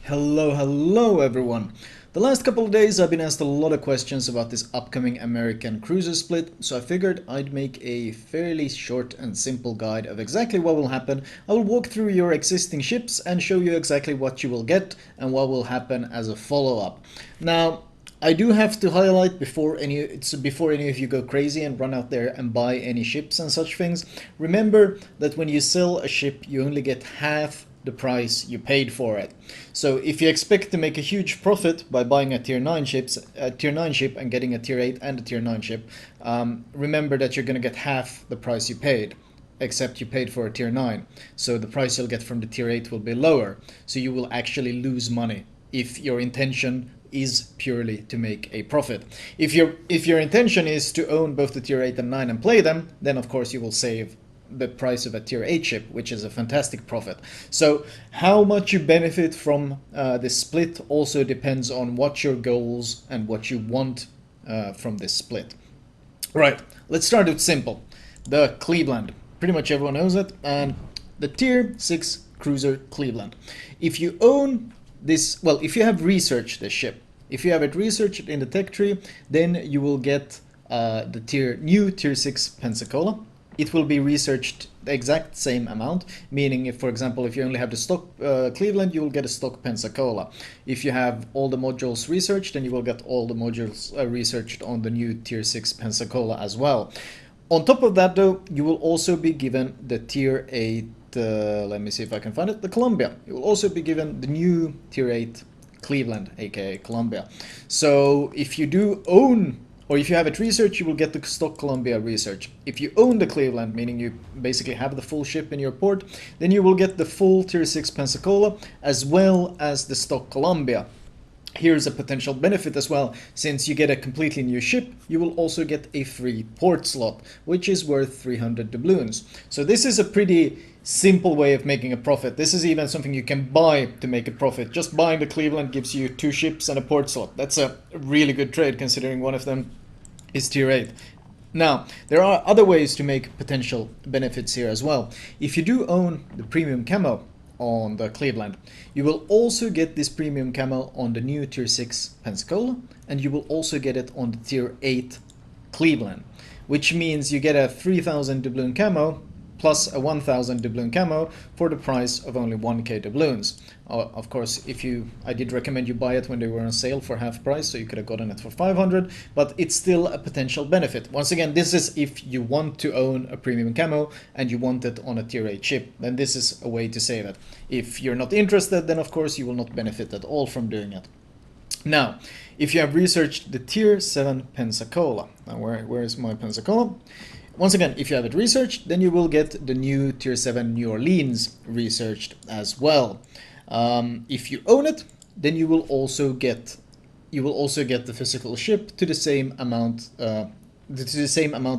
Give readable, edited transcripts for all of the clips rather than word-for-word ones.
Hello everyone. The last couple of days I've been asked a lot of questions about this upcoming American cruiser split, so I figured I'd make a fairly short and simple guide of exactly what will happen. I will walk through your existing ships and show you exactly what you will get and what will happen as a follow-up. Now, I do have to highlight before any of you go crazy and run out there and buy any ships and such things. Remember that when you sell a ship, you only get half the price you paid for it. So if you expect to make a huge profit by buying a tier 9 ship and getting a tier 8 and a tier 9 ship, remember that you're going to get half the price you paid, except you paid for a tier 9. So the price you'll get from the tier 8 will be lower. So you will actually lose money if your intention is purely to make a profit. If your intention is to own both the tier 8 and 9 and play them, then of course you will save the price of a tier 8 ship, which is a fantastic profit. So how much you benefit from this split also depends on what your goals and what you want from this split. Right, let's start with simple. The Cleveland. Pretty much everyone knows it. And the tier 6 cruiser Cleveland. If you own this, well, if you have researched this ship, if you have it researched in the tech tree, then you will get the new tier 6 Pensacola. It will be researched the exact same amount, meaning if, for example, if you only have the stock Cleveland, you will get a stock Pensacola. If you have all the modules researched, then you will get all the modules researched on the new tier 6 Pensacola as well. On top of that, though, you will also be given the tier 8, let me see if I can find it, the Columbia. You will also be given the new tier 8 Cleveland, aka Columbia. So if you do own, or if you have it researched, you will get the stock Columbia research. If you own the Cleveland, meaning you basically have the full ship in your port, then you will get the full tier 6 Pensacola as well as the stock Columbia. Here's a potential benefit as well. Since you get a completely new ship, you will also get a free port slot, which is worth 300 doubloons. So this is a pretty simple way of making a profit. This is even something you can buy to make a profit. Just buying the Cleveland gives you 2 ships and a port slot. That's a really good trade considering one of them is tier 8. Now, there are other ways to make potential benefits here as well. If you do own the premium camo on the Cleveland, you will also get this premium camo on the new tier 6 Pensacola, and you will also get it on the tier 8 Cleveland, which means you get a 3000 doubloon camo plus a 1000 doubloon camo for the price of only 1k doubloons. Of course, I did recommend you buy it when they were on sale for half price, so you could have gotten it for 500, but it's still a potential benefit. Once again, this is if you want to own a premium camo and you want it on a tier 8 ship, then this is a way to save it. If you're not interested, then of course you will not benefit at all from doing it. Now, if you have researched the tier 7 Pensacola, now where is my Pensacola? Once again, if you have it researched, then you will get the new tier 7 New Orleans researched as well. If you own it, then you will also get the physical ship to the same amount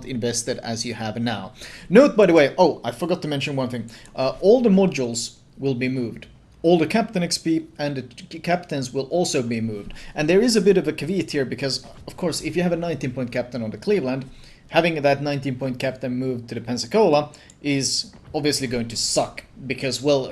invested as you have now. Note, by the way, I forgot to mention one thing. All the modules will be moved. All the captain XP and the captains will also be moved. And there is a bit of a caveat here because, of course, if you have a 19-point captain on the Cleveland, having that 19-point captain moved to the Pensacola is obviously going to suck because, well,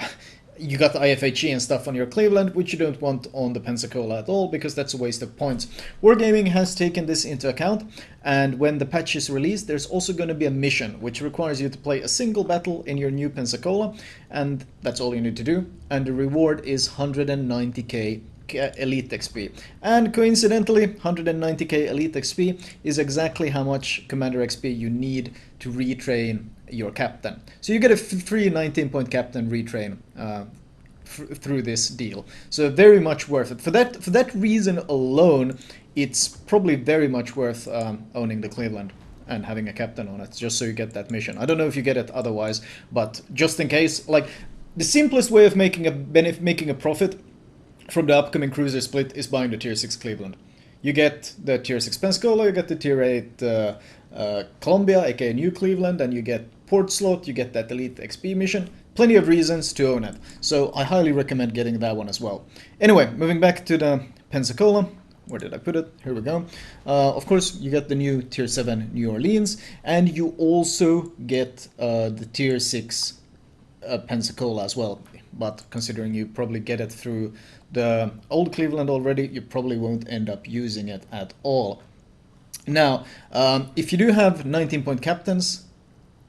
you got the IFHE and stuff on your Cleveland, which you don't want on the Pensacola at all because that's a waste of points. Wargaming has taken this into account, and when the patch is released, there's also going to be a mission which requires you to play a single battle in your new Pensacola, and that's all you need to do, and the reward is 190k Elite XP. And coincidentally, 190k Elite XP is exactly how much Commander XP you need to retrain your captain. So you get a free 19-point captain retrain through this deal. So very much worth it. For that reason alone, it's probably very much worth owning the Cleveland and having a captain on it, just so you get that mission. I don't know if you get it otherwise, but just in case, like, the simplest way of making a profit from the upcoming cruiser split is buying the tier 6 Cleveland. You get the tier 6 Pensacola, you get the tier 8 Columbia, aka New Cleveland, and you get port slot, you get that Elite XP mission. Plenty of reasons to own it. So I highly recommend getting that one as well. Anyway, moving back to the Pensacola. Where did I put it? Here we go. Of course, you get the new tier 7 New Orleans, and you also get the tier 6 Pensacola as well. but considering you probably get it through the old Cleveland already, you probably won't end up using it at all. Now, if you do have 19-point captains,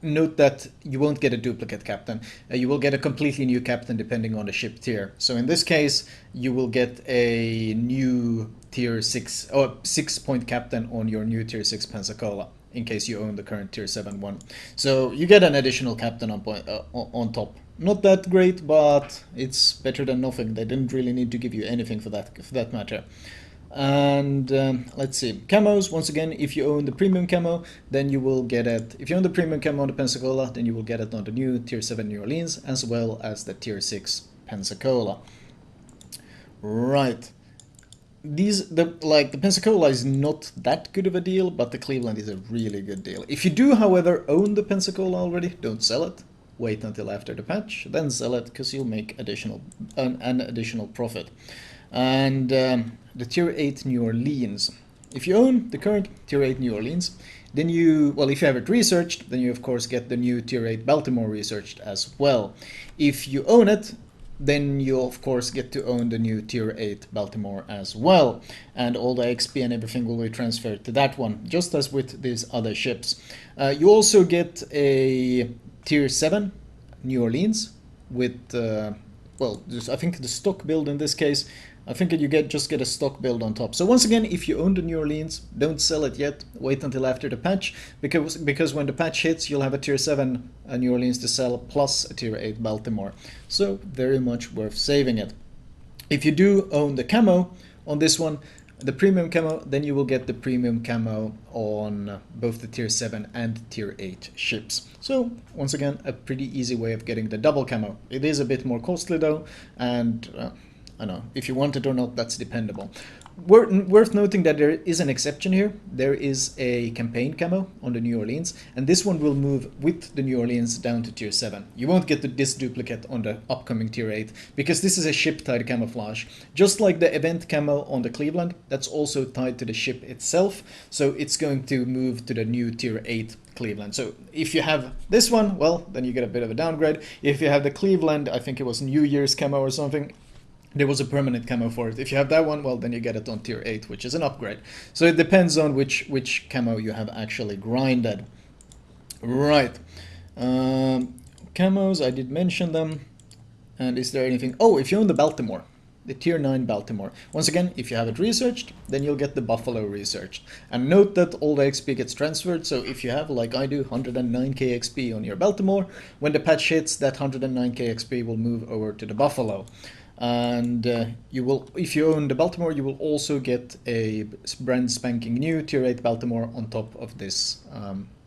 note that you won't get a duplicate captain. You will get a completely new captain depending on the ship tier. So in this case, you will get a new tier 6 or 6-point captain on your new tier 6 Pensacola in case you own the current tier 7 one. So you get an additional captain on top. Not that great, but it's better than nothing. They didn't really need to give you anything for that matter. And let's see, camos, once again, if you own the premium camo, then you will get it. If you own the premium camo on the Pensacola, then you will get it on the new tier 7 New Orleans as well as the tier 6 Pensacola. Right. The Pensacola is not that good of a deal, but the Cleveland is a really good deal. If you do, however, own the Pensacola already, don't sell it. Wait until after the patch, then sell it, because you'll make an additional profit. And the tier 8 New Orleans. If you own the current tier 8 New Orleans, then if you have it researched, then you of course get the new tier 8 Baltimore researched as well. If you own it, then you of course get to own the new tier 8 Baltimore as well. And all the XP and everything will be transferred to that one, just as with these other ships. You also get a tier 7 New Orleans with, I think the stock build in this case. I think you just get a stock build on top. So once again, if you own the New Orleans, don't sell it yet. Wait until after the patch, because when the patch hits, you'll have a tier 7 New Orleans to sell plus a tier 8 Baltimore. So very much worth saving it. If you do own the camo on this one, the premium camo, then you will get the premium camo on both the tier 7 and tier 8 ships. So once again, a pretty easy way of getting the double camo. It is a bit more costly though, and I know, if you want it or not, that's dependable. Worth noting that there is an exception here. There is a campaign camo on the New Orleans, and this one will move with the New Orleans down to tier 7. You won't get this duplicate on the upcoming tier 8, because this is a ship tied camouflage. Just like the event camo on the Cleveland, that's also tied to the ship itself, so it's going to move to the new tier 8 Cleveland. So if you have this one, well, then you get a bit of a downgrade. If you have the Cleveland, I think it was New Year's camo or something, there was a permanent camo for it. If you have that one, well, then you get it on tier 8, which is an upgrade. So it depends on which camo you have actually grinded. Right. Camos, I did mention them. And is there anything? Oh, if you own the Baltimore, the tier 9 Baltimore. Once again, if you have it researched, then you'll get the Buffalo researched. And note that all the XP gets transferred, so if you have, like I do, 109k XP on your Baltimore, when the patch hits, that 109k XP will move over to the Buffalo. And if you own the Baltimore, you will also get a brand spanking new tier 8 Baltimore on top of this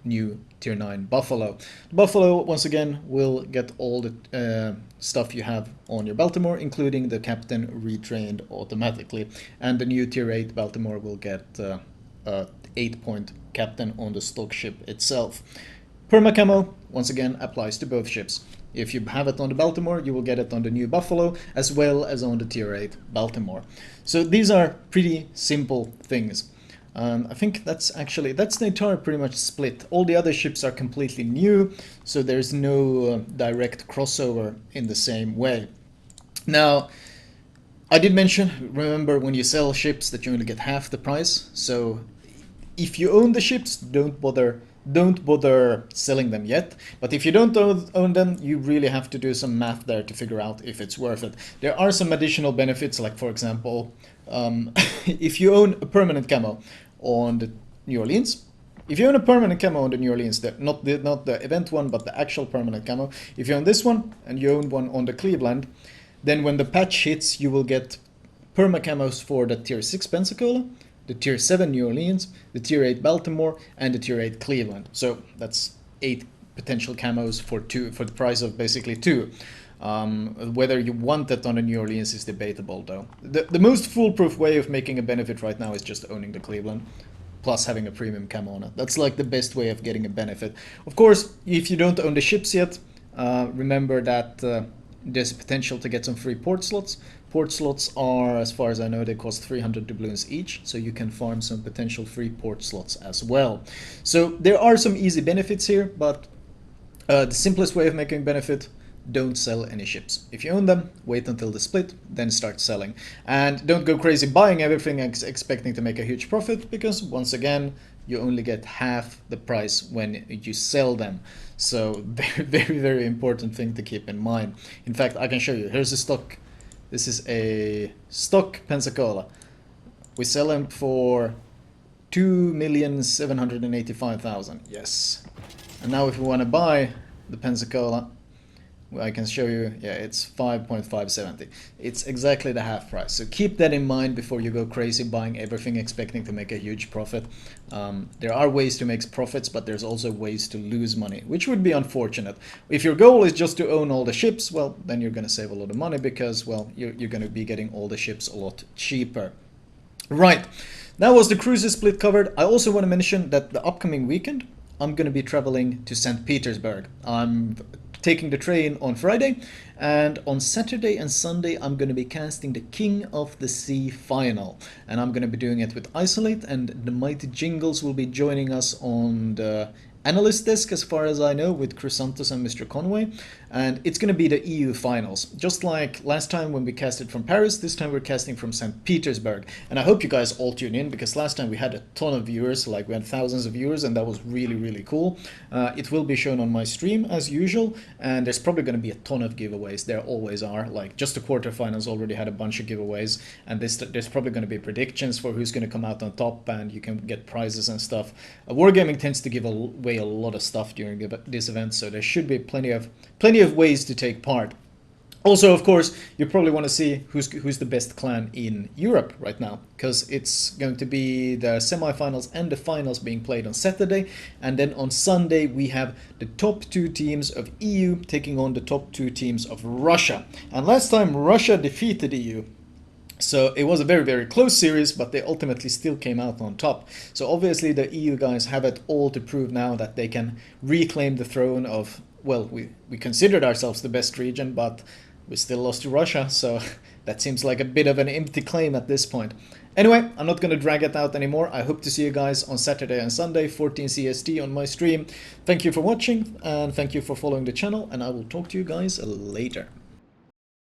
new tier 9 Buffalo. The Buffalo, once again, will get all the stuff you have on your Baltimore, including the captain retrained automatically. And the new tier 8 Baltimore will get a 8-point captain on the stock ship itself. Perma camo, once again, applies to both ships. If you have it on the Baltimore, you will get it on the new Buffalo, as well as on the tier 8 Baltimore. So these are pretty simple things. I think that's the entire pretty much split. All the other ships are completely new, so there's no direct crossover in the same way. Now, I did mention, remember when you sell ships that you only get half the price. So if you own the ships, don't bother selling them yet. But if you don't own them, you really have to do some math there to figure out if it's worth it. There are some additional benefits, like for example, if you own a permanent camo on the New Orleans, if you own a permanent camo on the New Orleans, not the event one, but the actual permanent camo, if you own this one and you own one on the Cleveland, then when the patch hits, you will get perma camos for the tier 6 Pensacola, the tier 7 New Orleans, the tier 8 Baltimore, and the tier 8 Cleveland. So that's 8 potential camos for the price of basically 2. Whether you want that on the New Orleans is debatable, though. The most foolproof way of making a benefit right now is just owning the Cleveland, plus having a premium camo on it. That's like the best way of getting a benefit. Of course, if you don't own the ships yet, remember that there's potential to get some free port slots. Port slots are, as far as I know, they cost 300 doubloons each, so you can farm some potential free port slots as well. So there are some easy benefits here, but the simplest way of making benefit, don't sell any ships. If you own them, wait until the split, then start selling. And don't go crazy buying everything expecting to make a huge profit, because once again, you only get half the price when you sell them. So very important thing to keep in mind. In fact, I can show you. Here's a stock. This is a stock Pensacola. We sell them for 2,785,000. Yes. And now if we want to buy the Pensacola, I can show you, yeah, it's 5.570. It's exactly the half price. So keep that in mind before you go crazy buying everything expecting to make a huge profit. There are ways to make profits, but there's also ways to lose money, which would be unfortunate. If your goal is just to own all the ships, well, then you're going to save a lot of money because, well, you're going to be getting all the ships a lot cheaper. Right, that was the cruises split covered. I also want to mention that the upcoming weekend, I'm going to be traveling to St. Petersburg. I'm taking the train on Friday, and on Saturday and Sunday I'm going to be casting the King of the Sea final, and I'm going to be doing it with Isolate, and the Mighty Jingles will be joining us on the analyst desk as far as I know, with Chrysanthus and Mr. Conway, and it's going to be the EU finals. Just like last time when we casted from Paris, this time we're casting from St. Petersburg, and I hope you guys all tune in, because last time we had a ton of viewers, like we had thousands of viewers, and that was really cool. It will be shown on my stream as usual, and there's probably going to be a ton of giveaways. There always are. Like just the quarterfinals already had a bunch of giveaways, and there's probably going to be predictions for who's going to come out on top, and you can get prizes and stuff. Wargaming tends to give away a lot of stuff during this event, so there should be plenty of ways to take part. Also, of course, you probably want to see who's the best clan in Europe right now, because it's going to be the semifinals and the finals being played on Saturday, and then on Sunday we have the top 2 teams of EU taking on the top 2 teams of Russia. And last time Russia defeated EU. So it was a very close series, but they ultimately still came out on top. So obviously the EU guys have it all to prove now that they can reclaim the throne of, well, we considered ourselves the best region, but we still lost to Russia, so that seems like a bit of an empty claim at this point. Anyway, I'm not going to drag it out anymore. I hope to see you guys on Saturday and Sunday, 14 CST on my stream. Thank you for watching, and thank you for following the channel, and I will talk to you guys later.